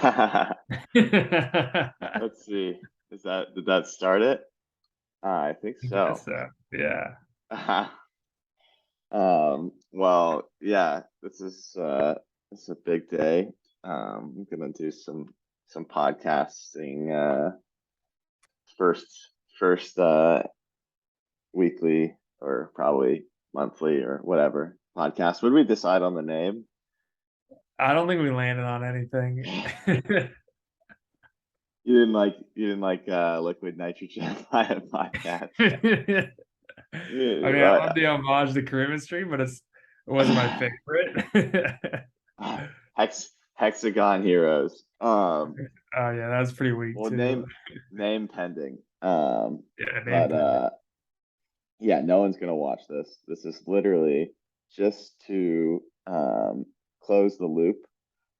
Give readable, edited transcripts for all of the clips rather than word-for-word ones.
I Let's see. Did that start it? I think guess so. so. Yeah. Well, yeah, this is a big day. I'm gonna do some podcasting first first weekly or probably monthly or whatever podcast. Would we decide on the name? I don't think we landed on anything. You didn't like liquid nitrogen podcast. I Yeah, mean, I love the homage to Korean Street, but it wasn't my favorite. Hexagon Heroes. Oh yeah, that was pretty weak Well, too. name pending. Yeah, name But pending. yeah, no one's gonna watch this. This is literally just to close the loop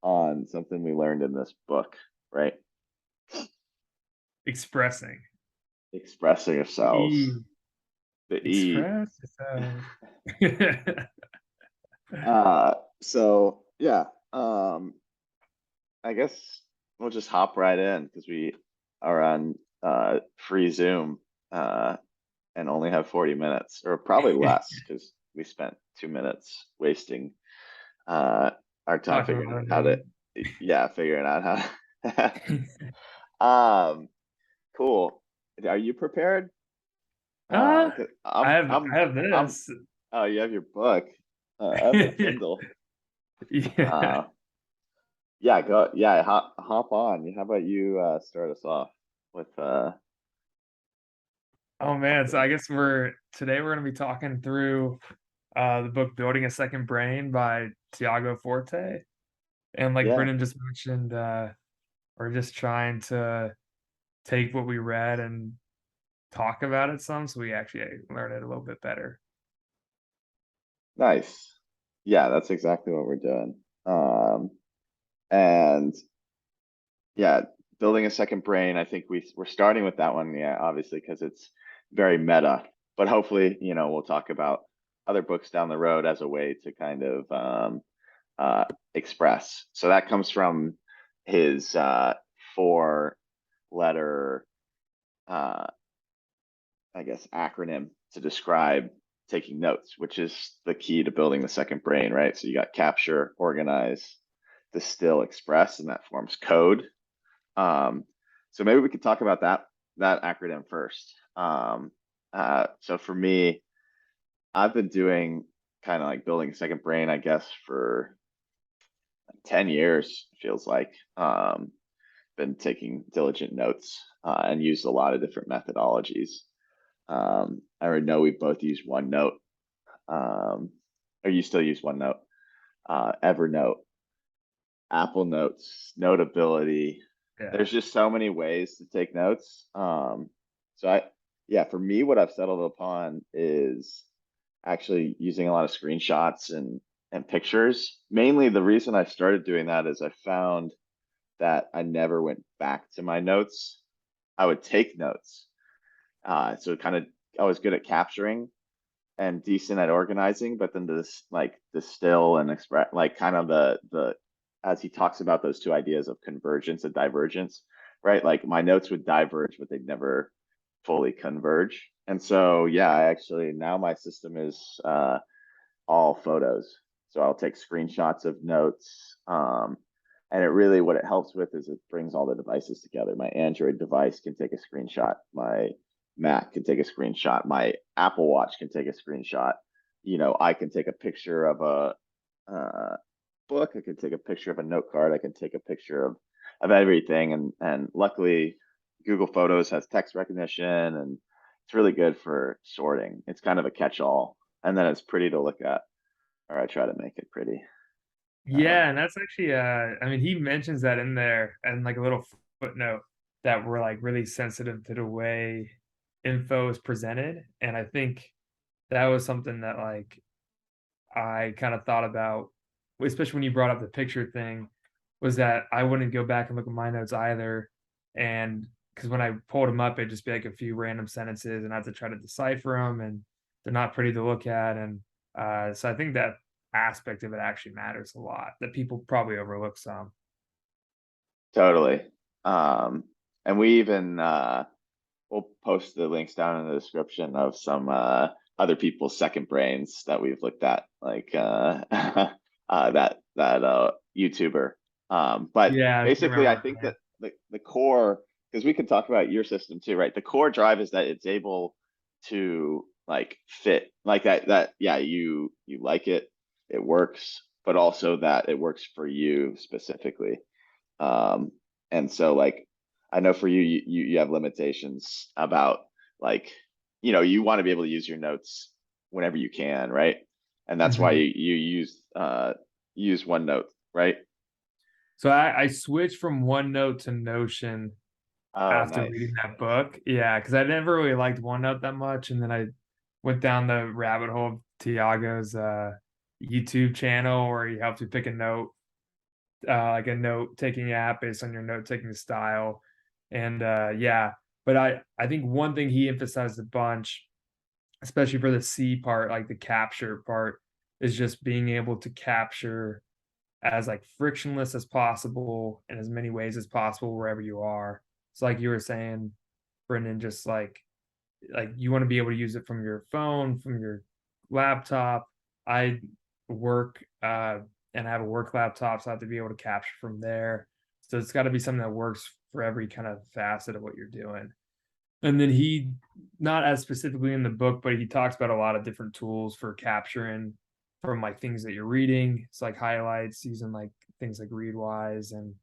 on something we learned in this book, right? Expressing. Expressing ourselves. E. The E. Express yourself. So yeah, I guess we'll just hop right in because we are on free Zoom uh and only have 40 minutes, or probably less because we spent 2 minutes wasting uh our time Talking figuring about out a how to, name. yeah, figuring out how cool. Are you prepared? Uh, 'Cause I have I'm this. oh, you have your book. I have the Kindle. Yeah. Uh yeah, hop on. How about you start us off with Oh man, so something? I guess we're gonna be talking through the book Building a Second Brain by Tiago Forte. And like Yeah, Brennan just mentioned, we're just trying to take what we read and talk about it some so we actually learn it a little bit better. nice. Yeah, that's exactly what we're doing. And yeah, building a second brain. I think we're starting with that one. Yeah, obviously because it's very meta. But hopefully, we'll talk about other books down the road as a way to kind of uh, express. So that comes from his four-letter, uh, I guess, acronym to describe taking notes, which is the key to building the second brain, right? So you got capture, organize, distill, express, and that forms code. Um, so maybe we could talk about that acronym first. So for me, I've been doing kind of like building a second brain, I guess, for 10 years, feels like. Been taking diligent notes and used a lot of different methodologies. I already know we both use OneNote, or you still use OneNote, Evernote, Apple Notes, Notability. Yeah. There's just so many ways to take notes. So yeah, for me, what I've settled upon is actually using a lot of screenshots and pictures. Mainly, the reason I started doing that is I found that I never went back to my notes. I would take notes. So kind of, I was good at capturing and decent at organizing, but then this like distill and express, like kind of the as he talks about those two ideas of convergence and divergence, right? Like my notes would diverge, but they'd never fully converge. And so yeah, I actually now my system is all photos. So I'll take screenshots of notes. And it really, what it helps with is it brings all the devices together. My Android device can take a screenshot. My Mac can take a screenshot. My Apple Watch can take a screenshot. I can take a picture of a book. I can take a picture of a note card. I can take a picture of everything. And luckily, Google Photos has text recognition, and it's really good for sorting. It's kind of a catch-all, and then it's pretty to look at, or I try to make it pretty. Yeah, Um, and that's actually I mean he mentions that in there and like a little footnote that we're like really sensitive to the way info is presented. And I think that was something that like I kind of thought about, especially when you brought up the picture thing, was that I wouldn't go back and look at my notes either. And because when I pulled them up, it'd just be like a few random sentences and I have to try to decipher them and they're not pretty to look at. And so I think that aspect of it actually matters a lot that people probably overlook some. Totally. Um, and we even we'll post the links down in the description of some other people's second brains that we've looked at, like that YouTuber. But Yeah, I can basically, I remember think her that the core, because we could talk about your system too, right? The core drive is that it's able to like fit like that. Yeah, you like it, it works, but also that it works for you specifically. Um, and so like I know for you, you have limitations about like, you want to be able to use your notes whenever you can, right? And that's why name. you use OneNote, right? So I switched from OneNote to Notion Oh, after reading nice. that book. Yeah, because I never really liked OneNote that much, and then I went down the rabbit hole of Tiago's YouTube channel where he helps you pick a note, like a note taking app based on your note taking style, and yeah. But I think one thing he emphasized a bunch, especially for the C part, like the capture part, is just being able to capture as like frictionless as possible in as many ways as possible wherever you are. So like you were saying, Brendan, just like you want to be able to use it from your phone, from your laptop. I work and have a work laptop, so I have to be able to capture from there. So it's got to be something that works for every kind of facet of what you're doing. And then he, not as specifically in the book, but he talks about a lot of different tools for capturing from like things that you're reading. It's like highlights using like things like Readwise and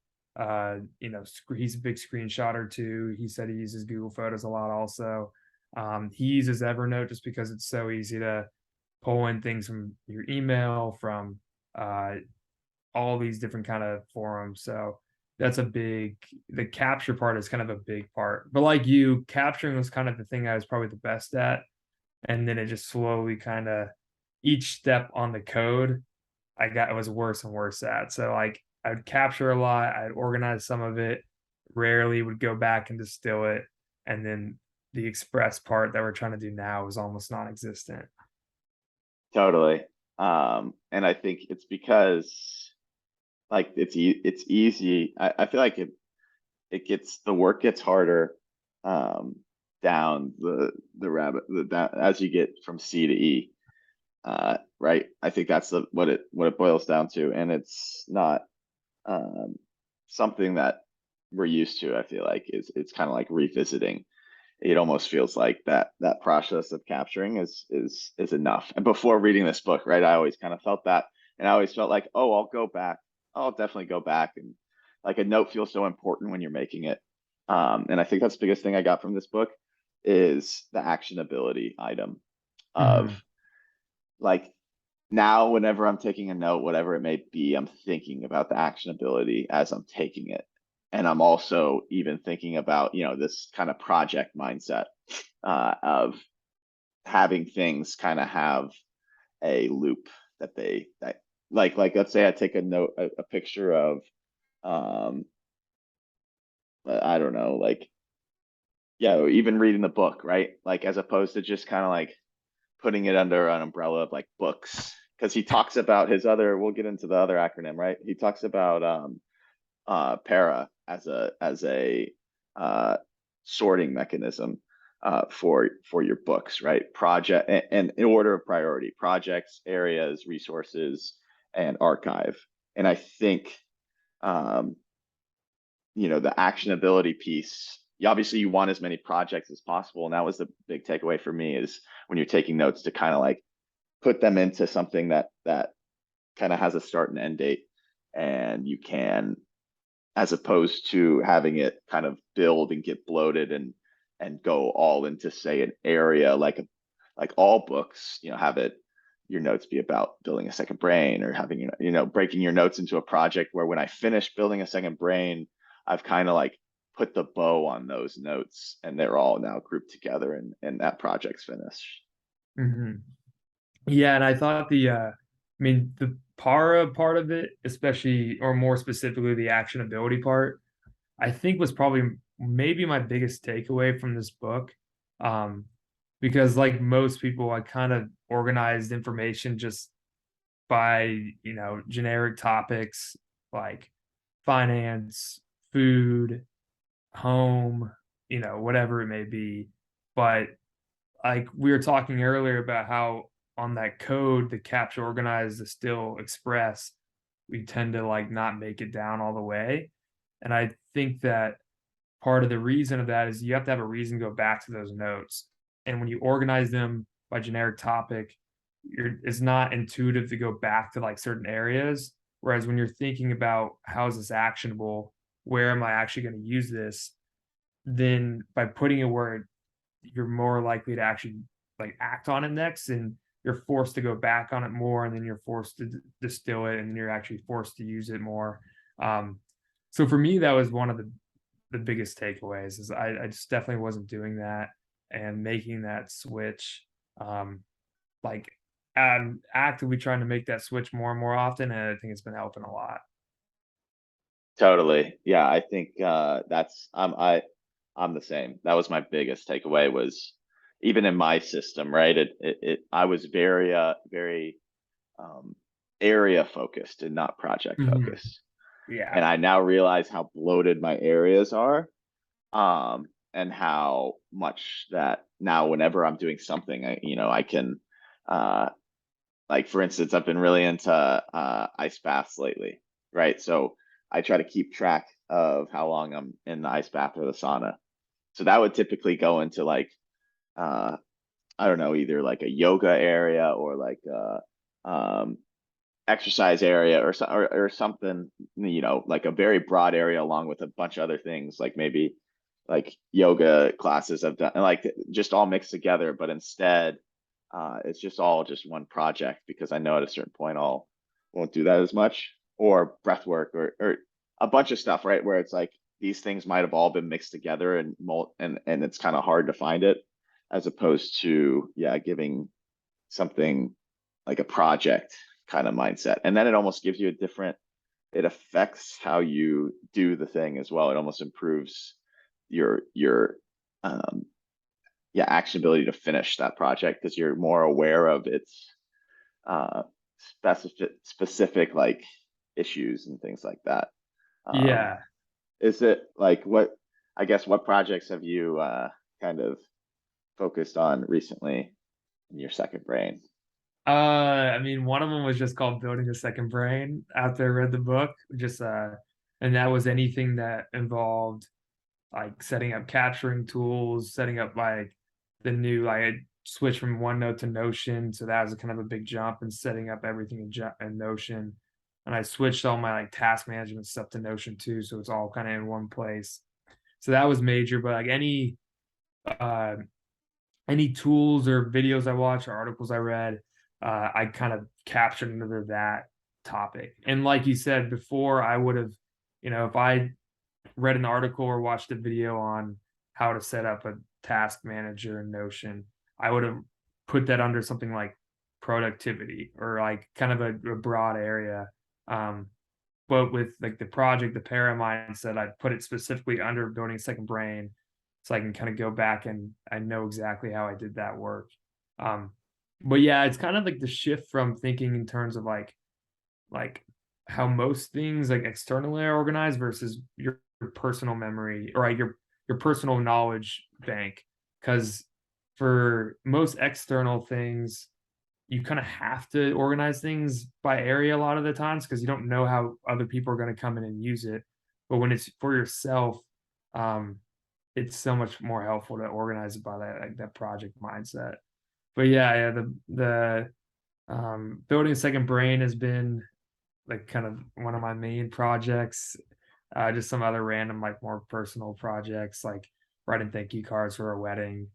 he's a big screenshotter too. He said he uses Google Photos a lot also. He uses Evernote just because it's so easy to pull in things from your email, from uh all these different kind of forums. So that's a big the capture part is kind of a big part. But like you, capturing was kind of the thing I was probably the best at. And then it just slowly kind of each step on the code I was worse and worse at. So like I would capture a lot, I'd organize some of it, rarely would go back and distill it. And then the express part that we're trying to do now is almost non-existent. Totally. And I think it's because like it's easy. I feel like it gets the work gets harder um down the rabbit the down, as you get from C to E. Right. I think that's what it boils down to, and it's not um, something that we're used to. I feel like it's kind of like revisiting. It almost feels like that process of capturing is enough. And before reading this book, right, I always kind of felt that, and I always felt like, oh, I'll go back. I'll definitely go back, and like a note feels so important when you're making it. And I think that's the biggest thing I got from this book is the actionability item of Mhm. like now whenever I'm taking a note, whatever it may be, I'm thinking about the actionability as I'm taking it. And I'm also even thinking about, this kind of project mindset of having things kind of have a loop that like let's say I take a note, a picture of um I don't know, like yeah, even reading the book, right? Like as opposed to just kind of like putting it under an umbrella of like books because he talks about his other we'll get into the other acronym, right? He talks about para as a uh sorting mechanism for your books, right? Project and in order of priority, projects, areas, resources, and archive. And I think um the actionability piece, obviously you want as many projects as possible, and that was the big takeaway for me is when you're taking notes to kind of like put them into something that kind of has a start and end date, and you can, as opposed to having it kind of build and get bloated and go all into say an area like all books, have it your notes be about building a second brain or having breaking your notes into a project where when I finish building a second brain, I've kind of like put the bow on those notes and they're all now grouped together and that project's finished. Mhm. Yeah, and I thought the para part of it, especially or more specifically the actionability part, I think was probably maybe my biggest takeaway from this book. Um, because like most people, I kind of organized information just by, generic topics like finance, food, home, whatever it may be. But like we were talking earlier about how on that code, the capture, organize, distill, express, we tend to like not make it down all the way. And I think that part of the reason of that is you have to have a reason to go back to those notes. And when you organize them by generic topic, it's not intuitive to go back to like certain areas. Whereas when you're thinking about how is this actionable, where am I actually going to use this, then by putting it where you're more likely to actually like act on it next, and you're forced to go back on it more, and then you're forced to distill it, and then you're actually forced to use it more. um, so for me that was one of the biggest takeaways is I just definitely wasn't doing that, and making that switch, um, like I'm actively trying to make that switch more and more often, and I think it's been helping a lot. Totally. Yeah, I think that's I'm the same. That was my biggest takeaway was even in my system, right? It I was very um area focused and not project Mhm. focused. Yeah. And I now realize how bloated my areas are, and how much that now whenever I'm doing something, I can uh like for instance, I've been really into ice baths lately, right? So I try to keep track of how long I'm in the ice bath or the sauna. So that would typically go into like uh I don't know, either like a yoga area or like a exercise area or something, like a very broad area along with a bunch of other things, like maybe like yoga classes I've done, and like just all mixed together. But instead, it's just all just one project because I know at a certain point I'll won't do that as much, or breath work or a bunch of stuff, right? Where it's like these things might have all been mixed together and it's kind of hard to find it, as opposed to yeah, giving something like a project kind of mindset. And then it almost gives you a different, it affects how you do the thing as well. It almost improves your um yeah, actionability to finish that project because you're more aware of its uh specific like issues and things like that. Um Yeah. is it like what I guess what projects have you kind of focused on recently in your second brain? I mean, one of them was just called Building a Second Brain after I read the book. Just and that was anything that involved like setting up capturing tools, setting up like the new like I switched from OneNote to Notion, so that was kind of a big jump in setting up everything in Notion. And I switched all my like task management stuff to Notion too, so it's all kind of in one place. So that was major, but like uh any tools or videos I watched or articles I read, I kind of captured under that topic. And like you said before, I would have, if I read an article or watched a video on how to set up a task manager in Notion, I would have put that under something like productivity or like kind of a broad area. Um, but with like the project, the para mindset, I put it specifically under building a second brain so I can kind of go back and I know exactly how I did that work. Um, but yeah, it's kind of like the shift from thinking in terms of like how most things like externally are organized versus your personal memory or like your personal knowledge bank. Because for most external things, you kind of have to organize things by area a lot of the times because you don't know how other people are going to come in and use it. But when it's for yourself, um, it's so much more helpful to organize it by that like that project mindset. But yeah, the building a second brain has been like kind of one of my main projects. Just some other random, like more personal projects, like writing thank you cards for a wedding,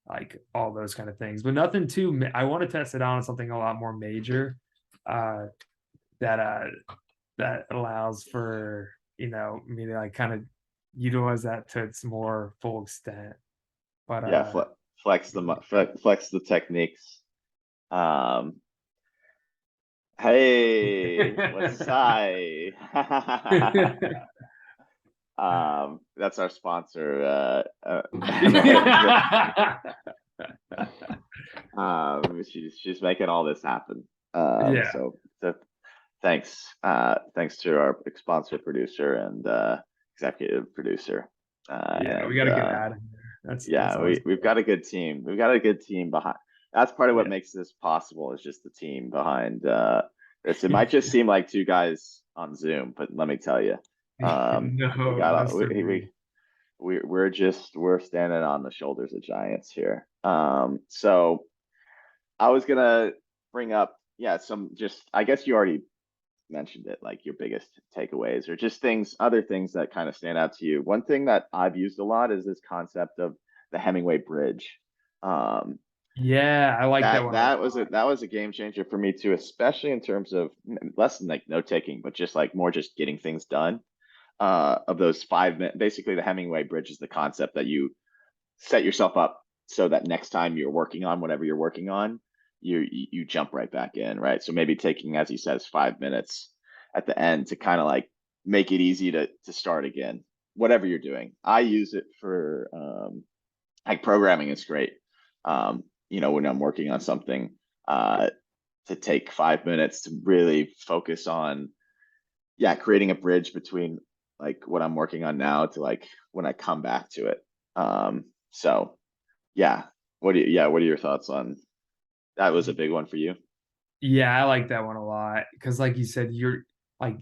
like all those kind of things. But nothing too. I want to test it out on something a lot more major, uh, that that allows for me to like kind of utilize that to its more full extent. But Yeah, flex the techniques. Um, hey, what's I? That's our sponsor. She's making all this happen. Yeah. So thanks to our sponsor producer, and executive producer. Yeah, we And gotta get Adam there. That's yeah, always we've got a good team. We've got a good team behind. That's part of what yeah. makes this possible is just the team behind this. It might just seem like two guys on Zoom, but let me tell you, we No, got must agree. we're standing on the shoulders of giants here. So I was gonna bring up, yeah, some just I guess you already mentioned it, like your biggest takeaways or just other things that kind of stand out to you. One thing that I've used a lot is this concept of the Hemingway Bridge. Um, Yeah, I like that one a lot. that was a game changer for me too, especially in terms of less than like note taking, but just like more just getting things done. Of those 5 minutes, basically the Hemingway Bridge is the concept that you set yourself up so that next time you're working on whatever you're working on, you jump right back in, right? So maybe taking, as he says, 5 minutes at the end to kind of like make it easy to start again, whatever you're doing. I use it for like programming is great. When I'm working on something, uh, to take 5 minutes to really focus on, yeah, creating a bridge between like what I'm working on now to like when I come back to it. So yeah, what are your thoughts on that? Was a big one for you? Yeah, I like that one a lot because, like you said, you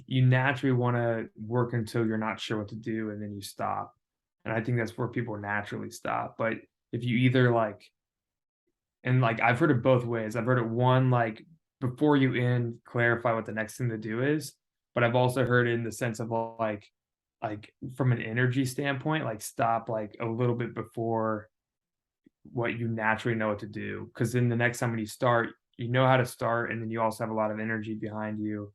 naturally wanna work until you're not sure what to do, and then you stop, and I think that's where people naturally stop, but if you either, I've heard it both ways. I've heard it one, like, before you end, clarify what the next thing to do is, but I've also heard it in the sense of, from an energy standpoint, stop, a little bit before what you naturally know what to do. Because then the next time when you start, you know how to start, and then you also have a lot of energy behind you,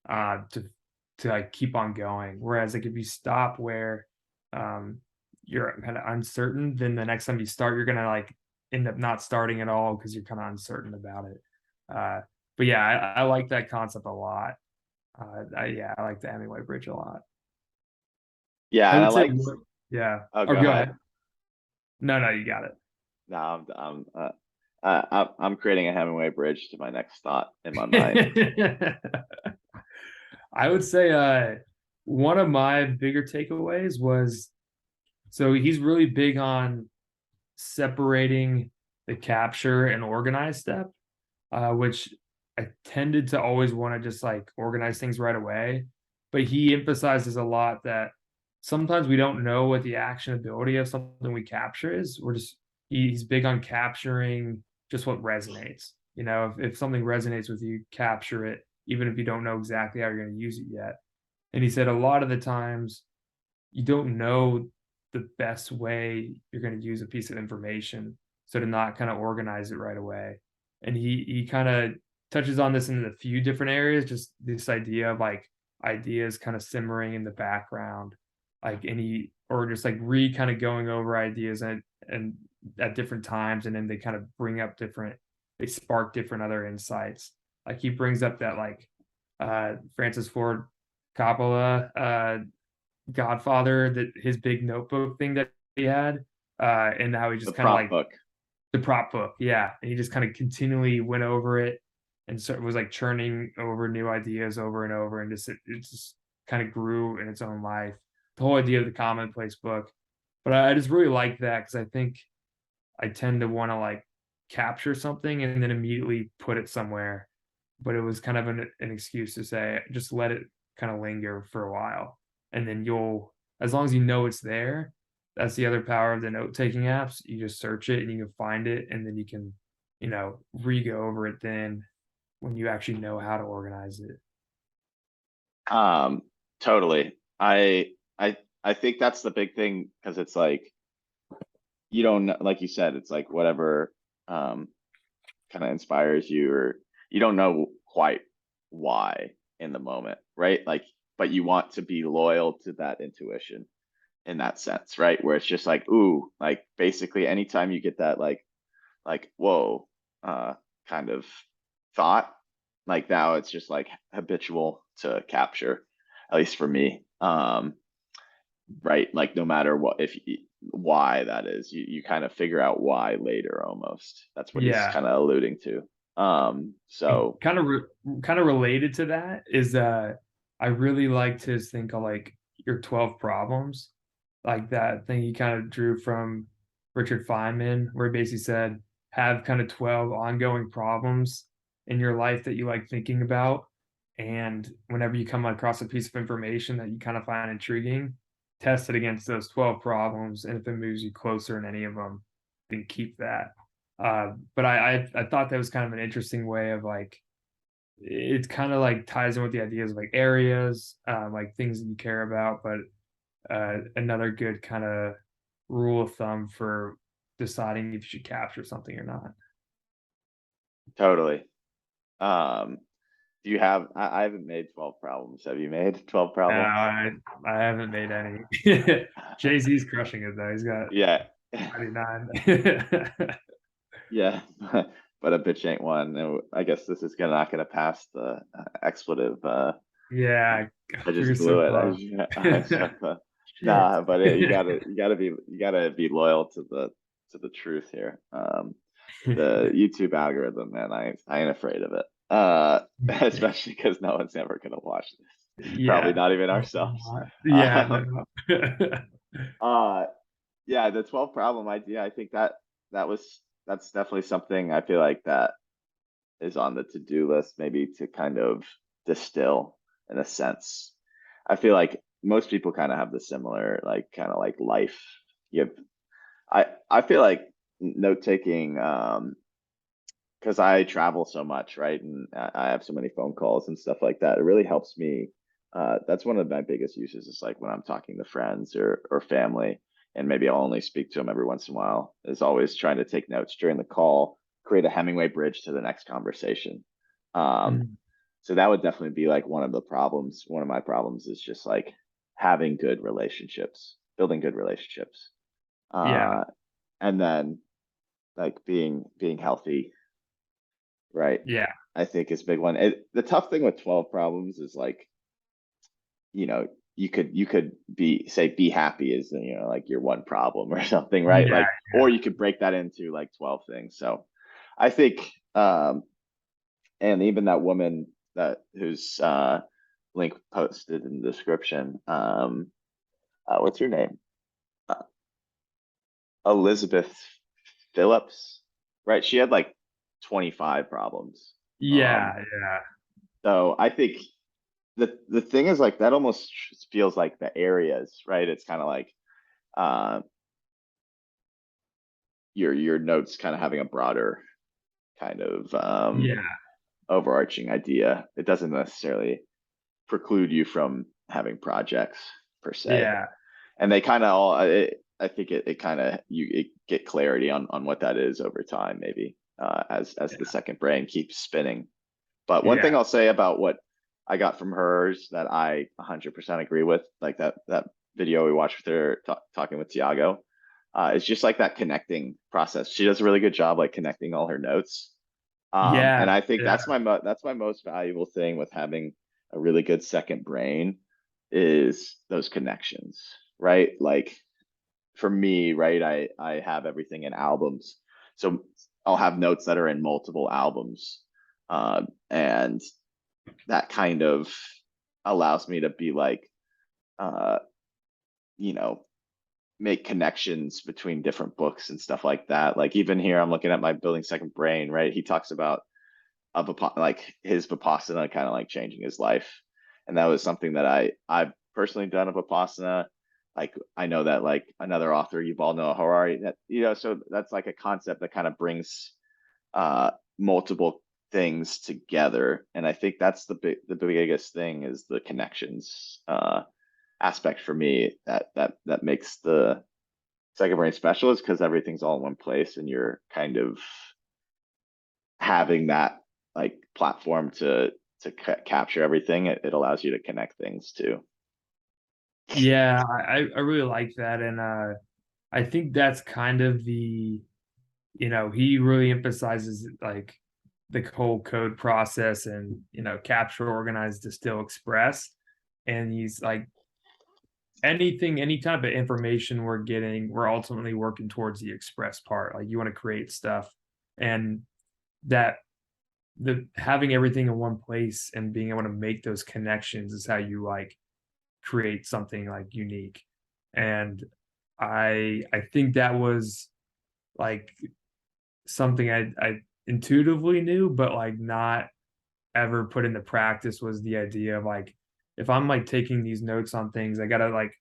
to keep on going. Whereas, if you stop where, um, you're kinda uncertain, then the next time you start, you're gonna, end up not starting at all because 'cause you're kinda uncertain about it. Uh, but yeah, I like that concept a lot. I like the Hemingway Bridge a lot. Yeah, I and I would say liked. one yeah. Oh, Oh, go go ahead. ahead. No, no, you got it. No, I'm creating a Hemingway bridge to my next thought in my mind. I would say, one of my bigger takeaways was so he's really big on separating the capture and organize step, which I tended to always wanna just, organize things right away, but he emphasizes a lot that sometimes we don't know what the actionability of something we capture is. He's big on capturing just what resonates. If something resonates with you, capture it, even if you don't know exactly how you're gonna use it yet. And he said a lot of the times you don't know the best way you're going to use a piece of information, so to not kind of organize it right away. And he kind of touches on this in a few different areas, just this idea of ideas kind of simmering in the background, or just re kind of going over ideas and at different times, and then they spark different other insights. Like he brings up that Francis Ford Coppola Godfather, that his big notebook thing that he had, and how he The just kinda prop book. the prop book, yeah, and he just kinda continually went over it and so it was, churning over new ideas over and over, and it just kinda grew in its own life. The whole idea of the commonplace book. But I just really like that because I think I tend to wanna, capture something and then immediately put it somewhere, but it was kind of an excuse to say, "Just let it kinda linger for a while." And then you'll as long as you know it's there, that's the other power of the note-taking apps. You just search it and you can find it, and then you can, re-go over it then when you actually know how to organize it. Um, Totally. I think that's the big thing because it's like you don't know, like you said, it's like whatever um kind of inspires you, or you don't know quite why in the moment, right? Like, but you want to be loyal to that intuition in that sense, right? Where it's just like, ooh, like basically anytime you get that whoa, uh kind of thought, like now it's just like habitual to capture, at least for me. Right? Like no matter what, why that is, you kind of figure out why later almost. That's what he's Yeah. kind of alluding to. And So kinda related to that is, I really liked his thing called, your 12 problems, like that thing he kind of drew from Richard Feynman, where he basically said, have kind of 12 ongoing problems in your life that you like thinking about. And whenever you come across a piece of information that you kind of find intriguing, test it against those 12 problems. And if it moves you closer in any of them, then keep that. But I thought that was kind of an interesting way of like, it's kind of like ties in with the ideas of like areas, like things that you care about, but another good kind of rule of thumb for deciding if you should capture something or not. Totally. Um, do you have I haven't made 12 problems. Have you made 12 problems? I haven't made any. Jay-Z's crushing it though. He's got Yeah. 99. Yeah. But a bitch ain't one. And I guess this is not gonna pass the expletive. Yeah, I we were just so blew it. close. I just, Shit. nah, but you gotta be loyal to the truth here. The YouTube algorithm, man, I ain't afraid of it. Especially because no one's ever gonna watch this. Probably Yeah. not even Hopefully ourselves. not. Yeah, Um, no. uh, yeah, the 12 problem idea. I think that's definitely something I feel like that is on the to-do list, maybe to kind of distill in a sense. I feel like most people kind of have the similar, like kind of like life. You have, I feel like note taking, because I travel so much, right? And I have so many phone calls and stuff like that. It really helps me. That's one of my biggest uses is like when I'm talking to friends or family, and maybe I'll only speak to them every once in a while, is always trying to take notes during the call, create a Hemingway bridge to the next conversation. Um, Mm, so that would definitely be like one of the problems. One of my problems is just like having good relationships, building good relationships, yeah, uh, and then like being healthy, right? yeah, I think is a big one. The tough thing with 12 problems is like, you know, you could be happy is like your one problem or something, right? yeah, Like, or you could break that into like 12 things. So I think and even that woman that whose link posted in the description, what's her name? Uh, Elizabeth Phillips, right? She had like 25 problems. yeah, Um, yeah, so I think the thing is like that almost feels like the areas, right? It's kind of like uh, your notes kind of having a broader kind of yeah, overarching idea. It doesn't necessarily preclude you from having projects per se, yeah, and they kind of all. I think it kind of you get clarity on what that is over time, maybe as the second brain keeps spinning. But one yeah, thing I'll say about what I got from hers that I 100% agree with, like that video we watched with her talking with Tiago, it's just like that connecting process. She does a really good job like connecting all her notes. yeah, And I think yeah, that's my most valuable thing with having a really good second brain is those connections, right? Like for me, right, I have everything in albums. So I'll have notes that are in multiple albums. And that kind of allows me to be like uh you know make connections between different books and stuff like that. Like even here I'm looking at my building second brain, right? He talks about like his Vipassana kind of like changing his life. And that was something that I've personally done of Vipassana. Like I know that like another author, Yuval Noah Harari, that so that's like a concept that kind of brings uh multiple things together. And I think that's the biggest thing is the connections aspect for me that makes the second brain specialist because everything's all in one place and you're kind of having that like platform to capture everything. It allows you to connect things too. yeah. I really like that, and I think that's kind of the he really emphasizes like the whole code process and capture, organize, distill, express, and he's like any type of information we're getting, we're ultimately working towards the express part. Like you want to create stuff, and that the having everything in one place and being able to make those connections is how you like create something like unique. And I think that was like something I intuitively knew, but like not ever put into practice, was the idea of like, if I'm like taking these notes on things, I gotta like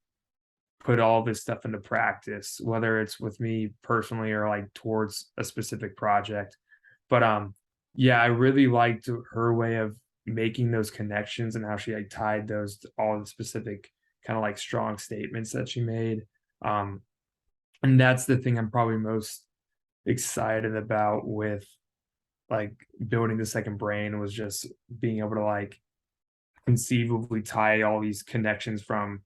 put all this stuff into practice, whether it's with me personally or like towards a specific project. But yeah, I really liked her way of making those connections and how she like tied those to all the specific kind of like strong statements that she made. Um, and that's the thing I'm probably most excited about with like building the second brain, was just being able to like conceivably tie all these connections from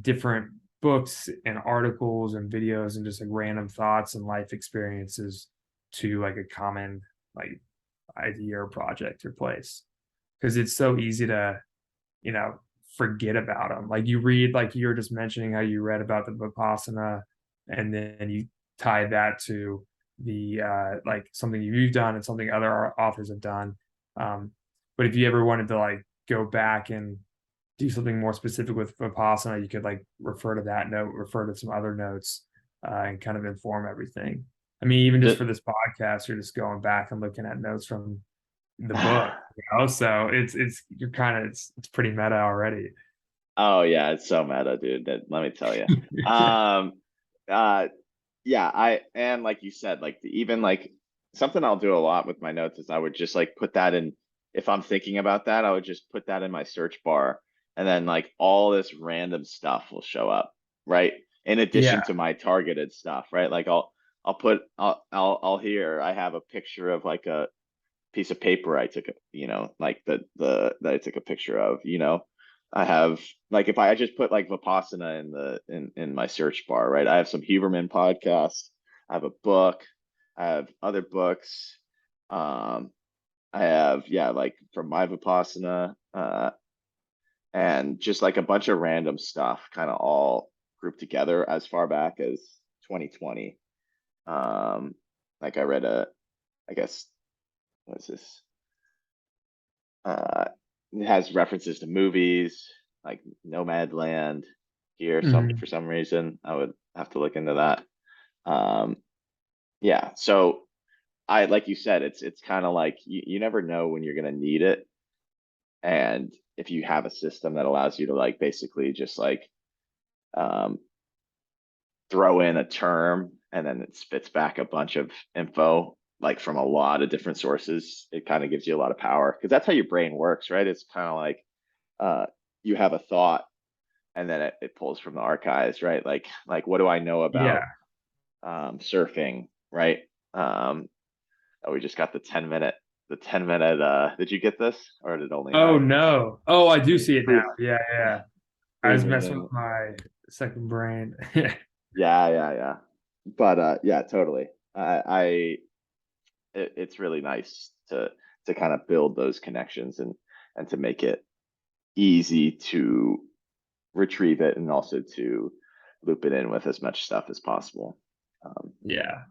different books and articles and videos and just like random thoughts and life experiences to like a common like idea or project or place, because it's so easy to, you know, forget about them. Like you read, like you were just mentioning how you read about the Vipassana, and then you tie that to the like something you've done and something other authors have done. Um, but if you ever wanted to like go back and do something more specific with Vipassana, you could like refer to that note, refer to some other notes, and kind of inform everything. I mean, even just Ju- for this podcast, you're just going back and looking at notes from the book, you know? So it's you're kind of it's pretty meta already. Oh yeah, it's so meta, dude. Let me tell you. Um, uh, yeah, and like you said, like even like something I'll do a lot with my notes is I would just like put that in. If I'm thinking about that, I would just put that in my search bar, and then like all this random stuff will show up, right? In addition Yeah, to my targeted stuff, right? Like I'll hear I have a picture of like a piece of paper I took like the that I took a picture of, I have like if I just put like Vipassana in my search bar, right? I have some Huberman podcasts, I have a book, I have other books, um, I have like from my Vipassana, and just like a bunch of random stuff, kind of all grouped together as far back as 2020. Um, like I read I guess what is this? Uh, it has references to movies like Nomadland here. Some mhm, for some reason, I would have to look into that. Um, yeah, so I like you said, it's kind of like you never know when you're gonna need it, and if you have a system that allows you to like basically just like um, throw in a term and then it spits back a bunch of info like from a lot of different sources, it kind of gives you a lot of power because that's how your brain works, right? It's kind of like uh, you have a thought and then it pulls from the archives, right? Like what do I know about yeah. surfing, right? Um, oh, we just got the 10 minute. Did you get this, or did only Oh I? no. Oh, I do Free, see it now. free, Yeah, yeah. I free was messing meaning. with my second brain. Yeah. But yeah, totally. It's really nice to kind of build those connections and to make it easy to retrieve it and also to loop it in with as much stuff as possible. Um, Yeah.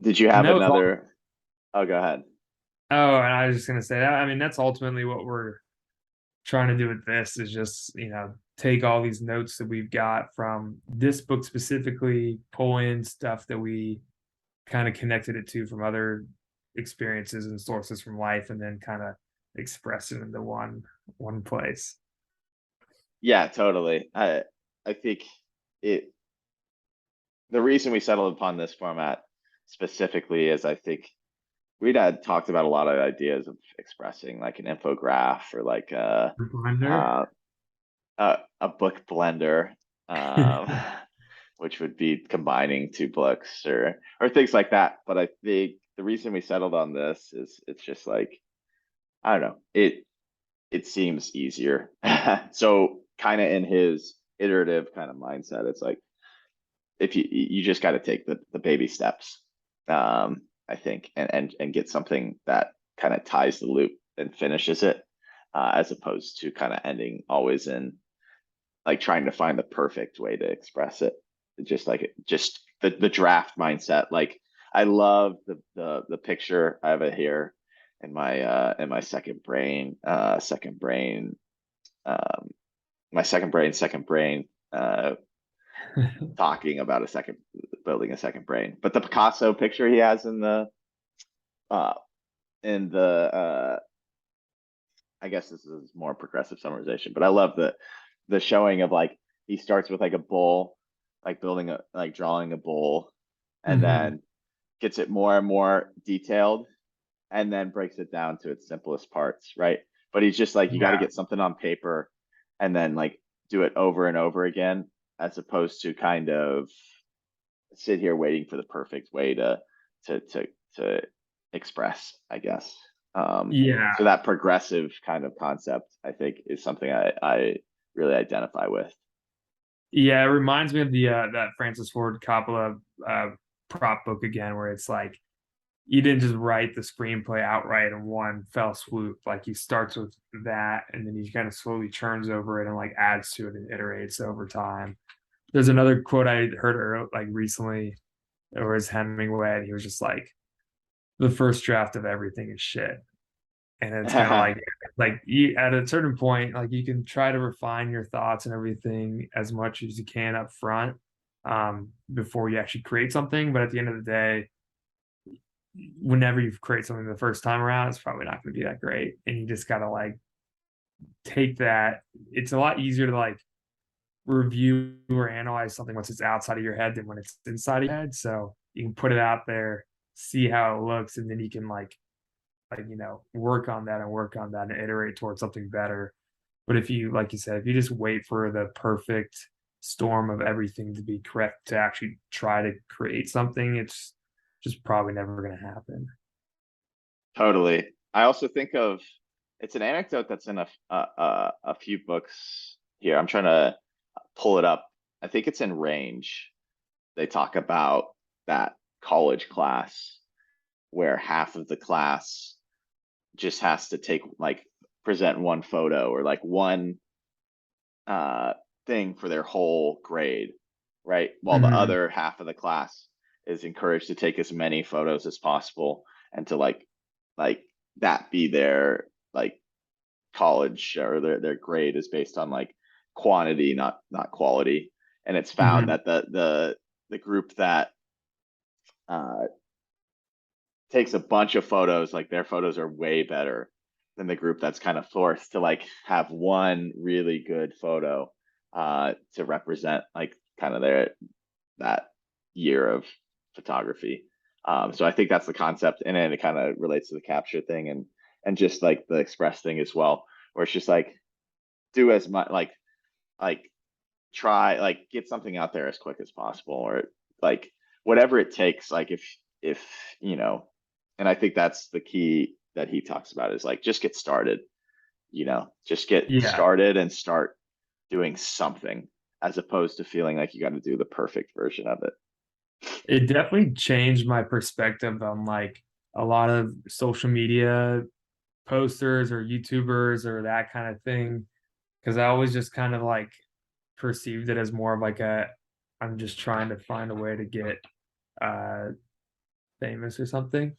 did you And have that was all. another? Oh, go ahead. Oh, and I was just gonna say that. I mean, that's ultimately what we're trying to do with this, is just, you know, take all these notes that we've got from this book specifically, pull in stuff that we kind of connected it to from other experiences and sources from life, and then kind of express it into one place. Yeah, totally. I think it the reason we settled upon this format specifically is I think we'd had talked about a lot of ideas of expressing like an infograph or like Reminder. uh, a book blender, um, which would be combining two books or things like that. But I think the reason we settled on this is it's just like I don't know, it seems easier. So kind of in his iterative kind of mindset, it's like if you just got to take the baby steps, I think, and get something that kind of ties the loop and finishes it, as opposed to kind of ending always in like trying to find the perfect way to express it. Just like just the draft mindset. Like I love the picture. I have it here in my second brain um my second brain, talking about building a second brain. But the Picasso picture he has uh, in the, I guess this is more progressive summarization, but I love the showing of like, he starts with like a bowl, like drawing a bowl, and Hmm. then gets it more and more detailed, and then breaks it down to its simplest parts, right? But he's just like, you got to Yeah. get something on paper and then like do it over and over again, as opposed to kind of sit here waiting for the perfect way to to to express, I guess. Yeah. So that progressive kind of concept, I think, is something I really identify with. Yeah, it reminds me of the that Francis Ford Coppola uh prop book again, where it's like you didn't just write the screenplay outright in one fell swoop. Like he starts with that and then he kind of slowly churns over it and like adds to it and iterates over time. There's another quote I heard like recently, or was Hemingway, and he was just the first draft of everything is shit. And it's kind of like you, at a certain point, like you can try to refine your thoughts and everything as much as you can up front, before you actually create something. But at the end of the day, whenever you create something the first time around, it's probably not going to be that great. And you just got to like take that. It's a lot easier to like review or analyze something once it's outside of your head than when it's inside of your head. So you can put it out there, see how it looks, and then you can work on that and work on that and iterate towards something better. But if you, like you said, if you just wait for the perfect storm of everything to be correct to actually try to create something, it's just probably never going to happen. Totally. I also think of, it's an anecdote that's in a few books here. I'm trying to pull it up. I think it's in Range. They talk about that college class where half of the class just has to take like present one photo or like one uh thing for their whole grade, right? While the Mhm. other half of the class is encouraged to take as many photos as possible and to like that be their like college, or their grade is based on like quantity, not quality. And it's found Mhm. that the group that uh takes a bunch of photos, like their photos are way better than the group that's kind of forced to like have one really good photo to represent like kind of that year of photography. So I think that's the concept, and then it kind of relates to the capture thing and just like the express thing as well, where it's just like do as much like try like get something out there as quick as possible, or like whatever it takes, like if you know. And I think that's the key that he talks about, is like just get started, just get Yeah, started and start doing something, as opposed to feeling like you got to do the perfect version of it. it definitely changed my perspective on like a lot of social media posters or YouTubers or that kind of thing. Because I always just kind of like perceived it as more of like a I'm just trying to find a way to get uh famous or something.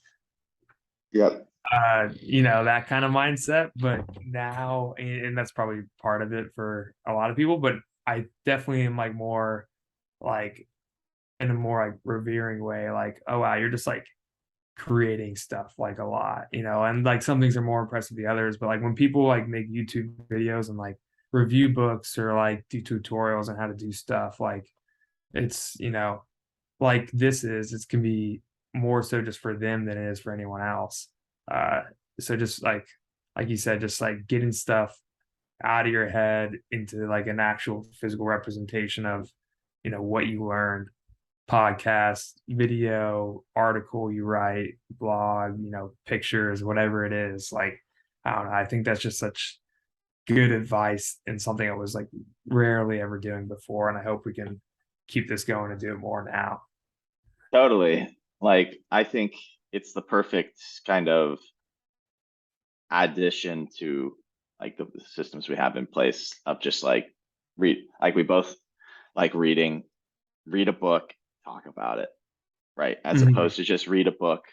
Yep. That kind of mindset. But now, and that's probably part of it for a lot of people, but I definitely am like more like in a more like revering way, like, oh wow, you're just like creating stuff like a lot, and like some things are more impressive than the others. But like when people like make YouTube videos and like review books or like do tutorials on how to do stuff, like it's, like it can be more so just for them than it is for anyone else. Uh, so just like you said, just like getting stuff out of your head into like an actual physical representation of, what you learned, podcast, video, article you write, blog, pictures, whatever it is. Like, I don't know. I think that's just such good advice and something I was like rarely ever doing before. And I hope we can keep this going and do it more now. Totally. Like I think it's the perfect kind of addition to like the systems we have in place of just like like we both like read a book, talk about it, right? As Mhm. opposed to just read a book,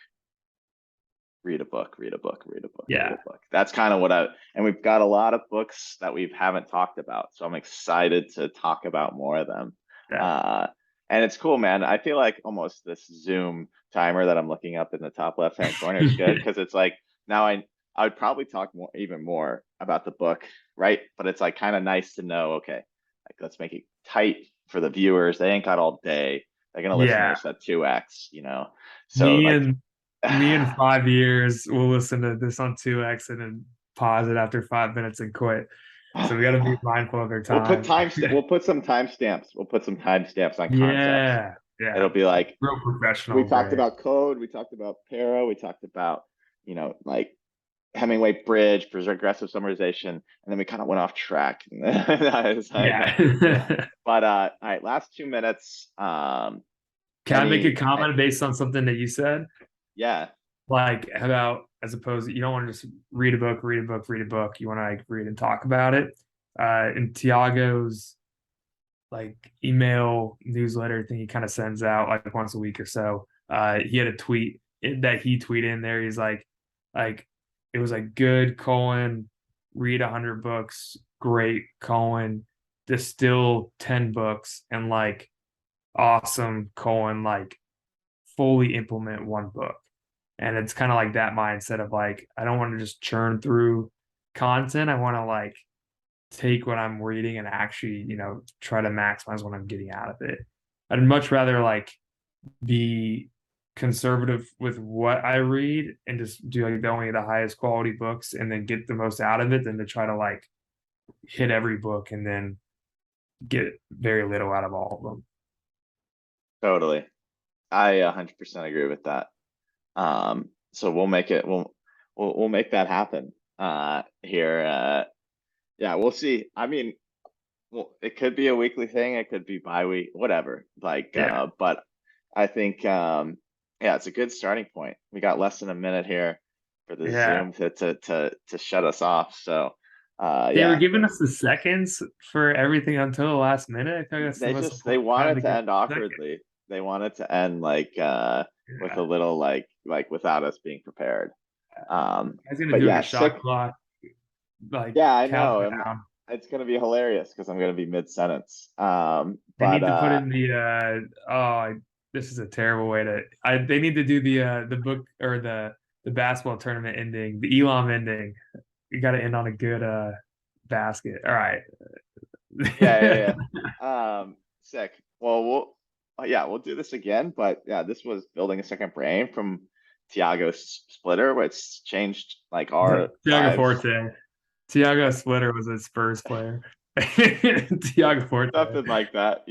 read a book, read a book, read a book, read Yeah, a book. That's kind of what and we've got a lot of books that we haven't talked about. So I'm excited to talk about more of them. yeah, Uh, and it's cool, man. I feel like almost this Zoom timer that I'm looking up in the top left-hand corner is good because it's like now I would probably talk more, even more about the book, right? But it's like kind of nice to know, okay, like let's make it tight for the viewers. They ain't got all day. They're gonna listen to yeah. this at 2x, So Me like and me in 5 years will listen to this on 2x and then pause it after 5 minutes and quit. So we got to be mindful of their time. we'll put some timestamps. We'll put some timestamps on concepts. Yeah, yeah. It'll be like Real we professional talked grade. about code, we talked about para, we talked about, like Hemingway bridge, progressive summarization, and then we kind of went off track. It's like, Yeah. but all right, last 2 minutes. Can I make a Any comment based on something that you said? yeah, Like about as opposed to you don't want to just read a book, read a book, read a book. You want to like read and talk about it. In Tiago's like email newsletter thing he kind of sends out like once a week or so. He had a tweet that he tweeted in there. He's like it was like good colon read 100 books, great colon distill 10 books, and like awesome colon like fully implement one book. And it's kind of like that mindset of like I don't want to just churn through content. I want to like take what I'm reading and actually, try to maximize what I'm getting out of it. I'd much rather like be conservative with what I read and just do like only the highest quality books and then get the most out of it than to try to like hit every book and then get very little out of all of them. totally. I 100% agree with that. So we'll make it. We'll make that happen. Here. Yeah, we'll see. I mean, well, it could be a weekly thing. It could be bi-week, whatever. Like, Yeah. but I think, yeah, it's a good starting point. We got less than a minute here for the Yeah. Zoom to shut us off. So, They were yeah, giving us the seconds for everything until the last minute. I feel like that's the most they important want time it to to give end a second. awkwardly. They want it to end like with a Yeah. little like without us being prepared. I was gonna But do like yeah, a shot sick. clock, like Yeah, I know. countdown. It's gonna be hilarious because I'm gonna be mid sentence. They But need to put in the this is a terrible way to they need to do the book or the basketball tournament ending, the Elam ending. You gotta end on a good basket. All right. sick. Well, yeah, we'll do this again. But yeah, this was building a second brain from Tiago's splitter, which changed like our Tiago lives. Forte. Tiago Splitter was a Spurs player. Tiago Forte. Something like that.